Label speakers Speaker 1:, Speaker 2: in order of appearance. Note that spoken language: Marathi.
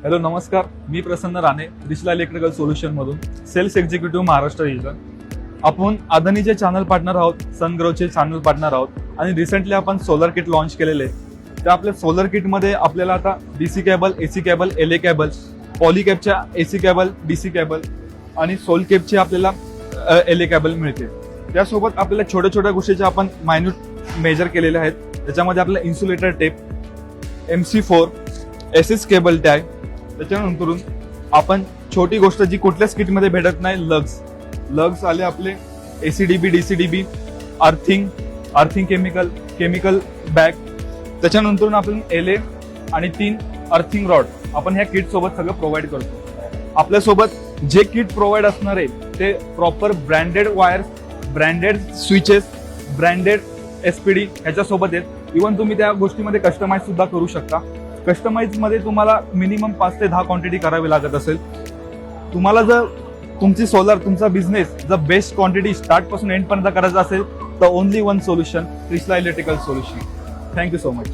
Speaker 1: हॅलो नमस्कार, मी प्रसन्न राणे, त्रिशला इलेक्ट्रिकल सोल्युशन मधून सेल्स एक्झिक्युटिव्ह महाराष्ट्र रिजन. आपण अदानीचे चॅनल पार्टनर आहोत, सनग्रोचे चॅनल पार्टनर आहोत आणि रिसेंटली आपण सोलर किट लॉन्च केलेले आहे. त्या आपल्या सोलर किटमध्ये आपल्याला आता DC cable, AC cable, LA cable, पॉलीकॅबच्या एसी केबल, डीसी केबल आणि सोल केबची आपल्याला एलए केबल मिळते. त्यासोबत आपल्याला छोट्या छोट्या गोष्टीचे आपण मायन्यूट मेजर केलेले आहेत. त्याच्यामध्ये आपल्याला insulator tape, MC4, SS cable tag, त्याच्यानंतरून आपण छोटी गोष्ट जी कुठल्याच किटमध्ये भेटत नाही, लग्स आले आपले, ACDB, DCDB, earthing chemical bag, त्याच्यानंतर आपण एलए आणि 3 अर्थिंग रॉड आपण ह्या किट सोबत सगळं प्रोव्हाइड करतो. आपल्यासोबत जे किट प्रोव्हाइड असणार आहे ते proper branded wires, branded switches, branded SPD ह्याच्यासोबत आहेत. इव्हन तुम्ही त्या गोष्टीमध्ये कस्टमाइज सुद्धा करू शकता. कस्टमाइज मध्ये तुम्हाला मिनिमम 5 ते 10 क्वांटिटी करावी लागत असेल. तुम्हाला जर तुमचा बिझनेस जर बेस्ट क्वांटिटी स्टार्ट पासून एंड पर्यंत करायचा असेल तर only one solution, Trishala electrical solution. Thank you so much.